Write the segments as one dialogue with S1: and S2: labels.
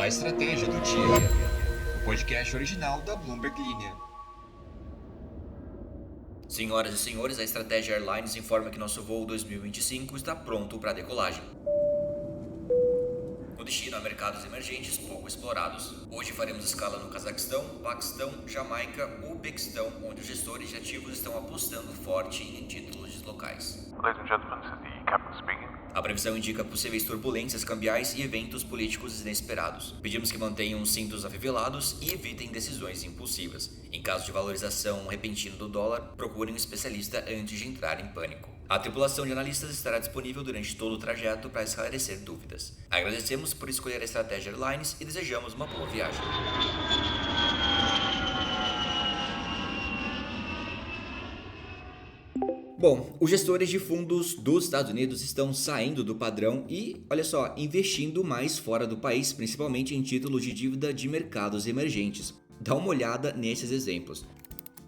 S1: A Estratégia do Dia, o podcast original da Bloomberg Linha.
S2: Senhoras e senhores, a Estratégia Airlines informa que nosso voo 2025 está pronto para decolagem. O destino a mercados emergentes pouco explorados. Hoje faremos escala no Cazaquistão, Paquistão, Jamaica, Uzbequistão, onde os gestores de ativos estão apostando forte em títulos locais.
S3: Ladies and gentlemen, this is the captain speaking.
S2: A previsão indica possíveis turbulências cambiais e eventos políticos inesperados. Pedimos que mantenham os cintos afivelados e evitem decisões impulsivas. Em caso de valorização repentina do dólar, procurem um especialista antes de entrar em pânico. A tripulação de analistas estará disponível durante todo o trajeto para esclarecer dúvidas. Agradecemos por escolher a Estratégia Airlines e desejamos uma boa viagem. Bom, os gestores de fundos dos Estados Unidos estão saindo do padrão e, olha só, investindo mais fora do país, principalmente em títulos de dívida de mercados emergentes. Dá uma olhada nesses exemplos.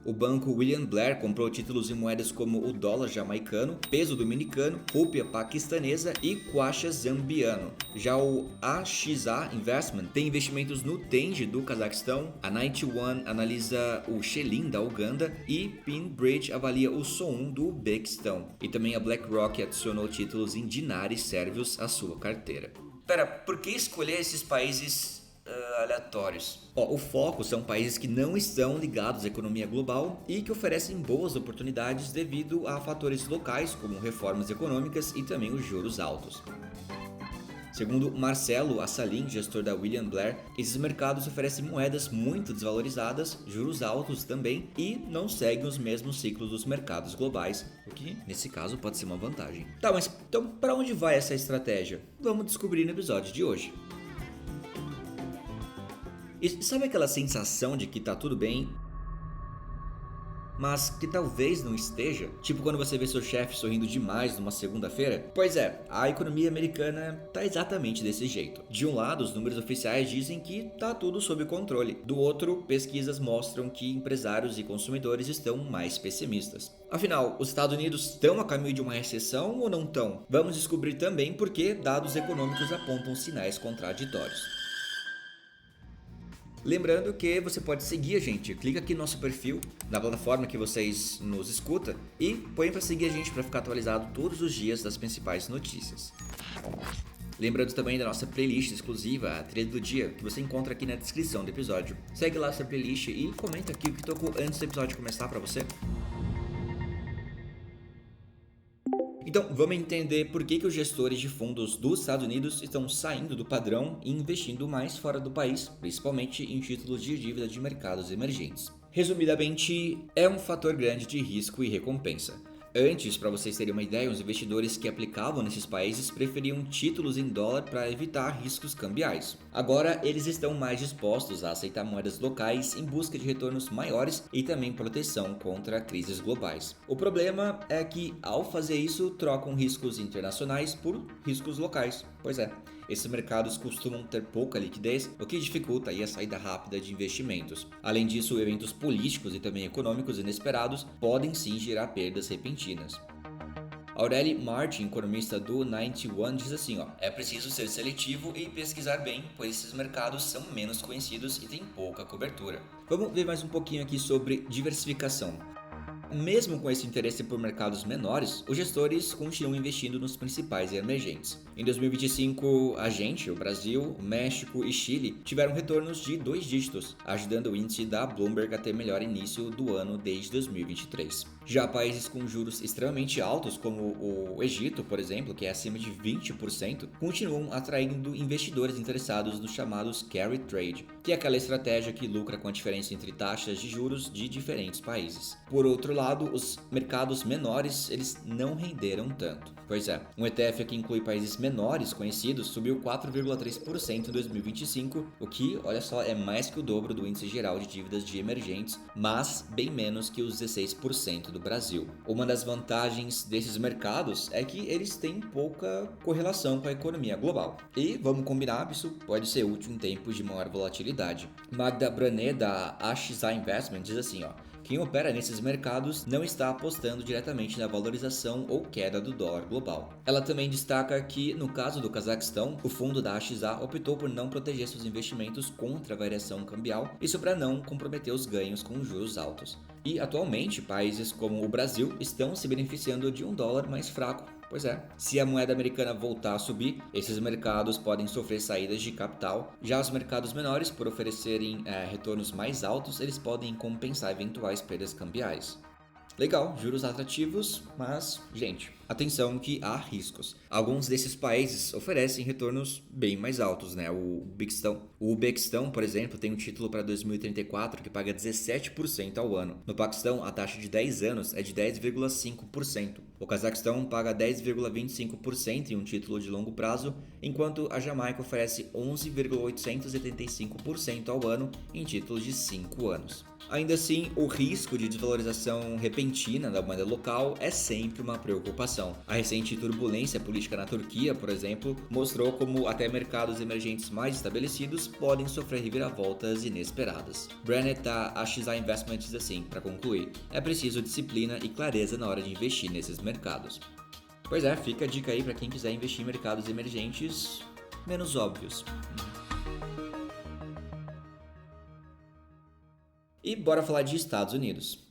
S2: O banco William Blair comprou títulos em moedas como o dólar jamaicano, peso dominicano, rúpia paquistanesa e kwacha zambiano. Já o AXA Investment tem investimentos no Tenge do Cazaquistão, a 91 analisa o Shilin da Uganda e PinBridge avalia o So'um do Uzbequistão. E também a BlackRock adicionou títulos em dinares sérvios à sua carteira. Pera, por que escolher esses países aleatórios? O foco são países que não estão ligados à economia global e que oferecem boas oportunidades devido a fatores locais como reformas econômicas e também os juros altos. Segundo Marcelo Assalin, gestor da William Blair, esses mercados oferecem moedas muito desvalorizadas, juros altos também e não seguem os mesmos ciclos dos mercados globais, o que nesse caso pode ser uma vantagem. Tá, mas então para onde vai essa estratégia? Vamos descobrir no episódio de hoje. E sabe aquela sensação de que tá tudo bem, mas que talvez não esteja? Tipo quando você vê seu chefe sorrindo demais numa segunda-feira? Pois é, a economia americana tá exatamente desse jeito. De um lado, os números oficiais dizem que tá tudo sob controle. Do outro, pesquisas mostram que empresários e consumidores estão mais pessimistas. Afinal, os Estados Unidos estão a caminho de uma recessão ou não estão? Vamos descobrir também por que dados econômicos apontam sinais contraditórios. Lembrando que você pode seguir a gente, clica aqui no nosso perfil, na plataforma que vocês nos escutam e põe para seguir a gente para ficar atualizado todos os dias das principais notícias. Lembrando também da nossa playlist exclusiva, a trilha do dia, que você encontra aqui na descrição do episódio. Segue lá essa playlist e comenta aqui o que tocou antes do episódio começar para você. Então, vamos entender por que os gestores de fundos dos Estados Unidos estão saindo do padrão e investindo mais fora do país, principalmente em títulos de dívida de mercados emergentes. Resumidamente, é um fator grande de risco e recompensa. Antes, para vocês terem uma ideia, os investidores que aplicavam nesses países preferiam títulos em dólar para evitar riscos cambiais. Agora, eles estão mais dispostos a aceitar moedas locais em busca de retornos maiores e também proteção contra crises globais. O problema é que, ao fazer isso, trocam riscos internacionais por riscos locais. Pois é, esses mercados costumam ter pouca liquidez, o que dificulta a saída rápida de investimentos. Além disso, eventos políticos e também econômicos inesperados podem sim gerar perdas repentinas. Aurélie Martin, economista do 91, diz assim, é preciso ser seletivo e pesquisar bem, pois esses mercados são menos conhecidos e têm pouca cobertura. Vamos ver mais um pouquinho aqui sobre diversificação. Mesmo com esse interesse por mercados menores, os gestores continuam investindo nos principais e emergentes. Em 2025, o Brasil, o México e Chile tiveram retornos de 2 dígitos, ajudando o índice da Bloomberg a ter melhor início do ano desde 2023. Já países com juros extremamente altos, como o Egito, por exemplo, que é acima de 20%, continuam atraindo investidores interessados nos chamados carry trade, que é aquela estratégia que lucra com a diferença entre taxas de juros de diferentes países. Por outro lado, os mercados menores, eles não renderam tanto. Pois é, um ETF que inclui países menores conhecidos subiu 4,3% em 2025, o que, olha só, é mais que o dobro do índice geral de dívidas de emergentes, mas bem menos que os 16% do do Brasil. Uma das vantagens desses mercados é que eles têm pouca correlação com a economia global. E, vamos combinar, isso pode ser útil em tempos de maior volatilidade. Magda Branet, da AXA Investment, diz assim, ó: quem opera nesses mercados não está apostando diretamente na valorização ou queda do dólar global. Ela também destaca que, no caso do Cazaquistão, o fundo da AXA optou por não proteger seus investimentos contra a variação cambial, isso para não comprometer os ganhos com juros altos. E, atualmente, países como o Brasil estão se beneficiando de um dólar mais fraco. Pois é, se a moeda americana voltar a subir, esses mercados podem sofrer saídas de capital. Já os mercados menores, por oferecerem retornos mais altos, eles podem compensar eventuais perdas cambiais. Legal, juros atrativos, mas, gente, atenção que há riscos. Alguns desses países oferecem retornos bem mais altos, né? O Uzbequistão, por exemplo, tem um título para 2034 que paga 17% ao ano. No Paquistão, a taxa de 10 anos é de 10,5%. O Cazaquistão paga 10,25% em um título de longo prazo, enquanto a Jamaica oferece 11,875% ao ano em títulos de 5 anos. Ainda assim, o risco de desvalorização repentina da moeda local é sempre uma preocupação. A recente turbulência política na Turquia, por exemplo, mostrou como até mercados emergentes mais estabelecidos podem sofrer reviravoltas inesperadas. Brennett da AXA Investment diz assim, para concluir: é preciso disciplina e clareza na hora de investir nesses mercados. Pois é, fica a dica aí para quem quiser investir em mercados emergentes menos óbvios. E bora falar de Estados Unidos.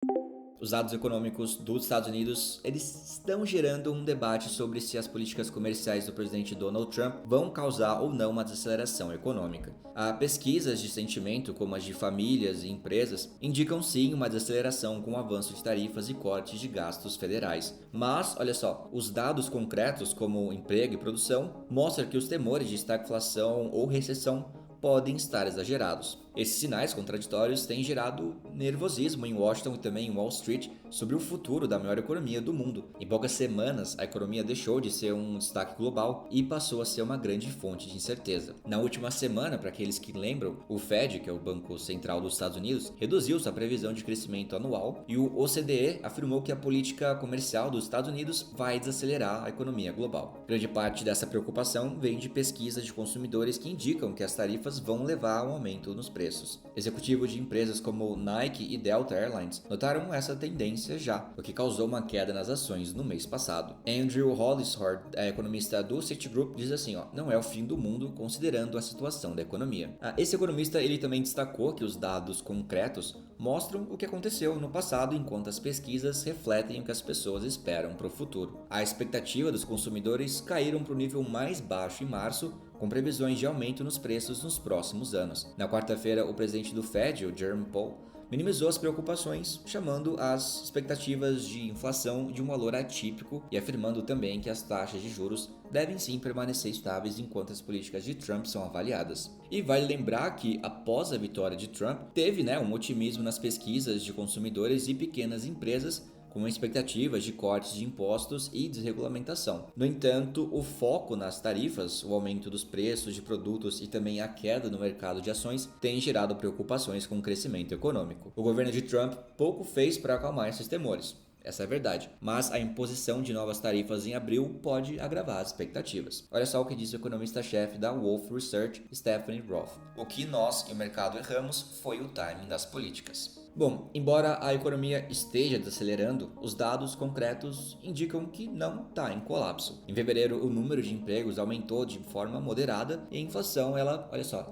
S2: Os dados econômicos dos Estados Unidos, eles estão gerando um debate sobre se as políticas comerciais do presidente Donald Trump vão causar ou não uma desaceleração econômica. Há pesquisas de sentimento, como as de famílias e empresas, indicam sim uma desaceleração com o avanço de tarifas e cortes de gastos federais. Mas, olha só, os dados concretos, como emprego e produção, mostram que os temores de estagflação ou recessão podem estar exagerados. Esses sinais contraditórios têm gerado nervosismo em Washington e também em Wall Street sobre o futuro da maior economia do mundo. Em poucas semanas, a economia deixou de ser um destaque global e passou a ser uma grande fonte de incerteza. Na última semana, para aqueles que lembram, o Fed, que é o Banco Central dos Estados Unidos, reduziu sua previsão de crescimento anual e o OCDE afirmou que a política comercial dos Estados Unidos vai desacelerar a economia global. Grande parte dessa preocupação vem de pesquisas de consumidores que indicam que as tarifas vão levar a um aumento nos preços. Executivos de empresas como Nike e Delta Airlines notaram essa tendência já, o que causou uma queda nas ações no mês passado. Andrew Hollisworth, economista do Citigroup, diz assim, não é o fim do mundo considerando a situação da economia. Esse economista ele também destacou que os dados concretos mostram o que aconteceu no passado, enquanto as pesquisas refletem o que as pessoas esperam para o futuro. A expectativa dos consumidores caíram para o nível mais baixo em março, com previsões de aumento nos preços nos próximos anos. Na quarta-feira, o presidente do Fed, o Jerome Powell, minimizou as preocupações, chamando as expectativas de inflação de um valor atípico e afirmando também que as taxas de juros devem sim permanecer estáveis enquanto as políticas de Trump são avaliadas. E vale lembrar que, após a vitória de Trump, teve um otimismo nas pesquisas de consumidores e pequenas empresas, com expectativas de cortes de impostos e desregulamentação. No entanto, o foco nas tarifas, o aumento dos preços de produtos e também a queda no mercado de ações tem gerado preocupações com o crescimento econômico. O governo de Trump pouco fez para acalmar esses temores. Essa é a verdade, mas a imposição de novas tarifas em abril pode agravar as expectativas. Olha só o que diz o economista-chefe da Wolfe Research, Stephanie Roth. O que nós e o mercado erramos foi o timing das políticas. Bom, embora a economia esteja desacelerando, os dados concretos indicam que não está em colapso. Em fevereiro, o número de empregos aumentou de forma moderada e a inflação,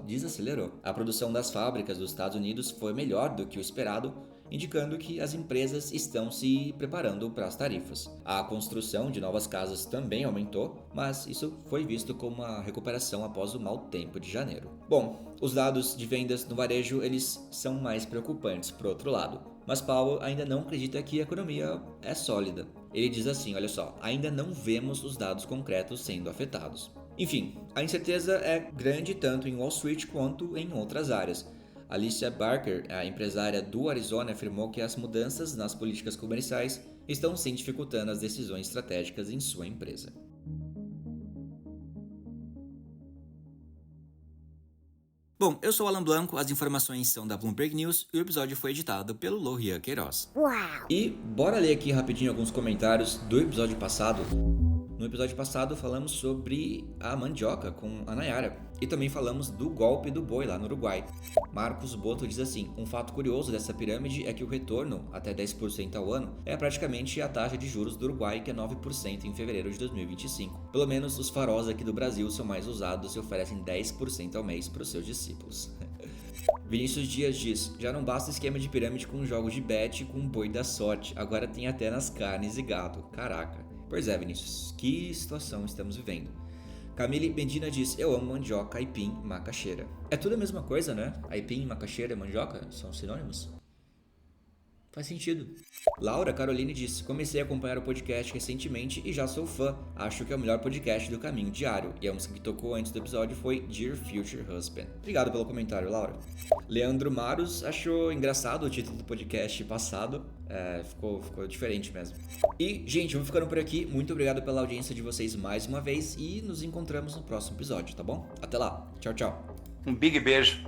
S2: desacelerou. A produção das fábricas dos Estados Unidos foi melhor do que o esperado, indicando que as empresas estão se preparando para as tarifas. A construção de novas casas também aumentou, mas isso foi visto como uma recuperação após o mau tempo de janeiro. Bom, os dados de vendas no varejo eles são mais preocupantes por outro lado, mas Powell ainda não acredita que a economia é sólida. Ele diz assim, ainda não vemos os dados concretos sendo afetados. Enfim, a incerteza é grande tanto em Wall Street quanto em outras áreas. Alicia Barker, a empresária do Arizona, afirmou que as mudanças nas políticas comerciais estão sim dificultando as decisões estratégicas em sua empresa. Bom, eu sou o Alan Blanco, as informações são da Bloomberg News e o episódio foi editado pelo Lohia Queiroz.
S4: Uau!
S2: E bora ler aqui rapidinho alguns comentários do episódio passado. No episódio passado falamos sobre a mandioca com a Nayara e também falamos do golpe do boi lá no Uruguai. Marcos Boto diz assim: um fato curioso dessa pirâmide é que o retorno, até 10% ao ano, é praticamente a taxa de juros do Uruguai, que é 9% em fevereiro de 2025. Pelo menos os faróis aqui do Brasil são mais usados e oferecem 10% ao mês para os seus discípulos. Vinícius Dias diz: já não basta esquema de pirâmide com jogos de bet com boi da sorte, agora tem até nas carnes e gado. Caraca. Pois é, Vinícius, que situação estamos vivendo. Camille Bendina diz: eu amo mandioca, aipim, macaxeira. É tudo a mesma coisa, né? Aipim, macaxeira e mandioca são sinônimos? Faz sentido. Laura Caroline disse: comecei a acompanhar o podcast recentemente e já sou fã. Acho que é o melhor podcast do Caminho Diário. E a música que tocou antes do episódio foi Dear Future Husband. Obrigado pelo comentário, Laura. Leandro Maros achou engraçado o título do podcast passado. Ficou diferente mesmo. E, gente, vamos ficando por aqui. Muito obrigado pela audiência de vocês mais uma vez e nos encontramos no próximo episódio, tá bom? Até lá. Tchau, tchau.
S3: Um big beijo.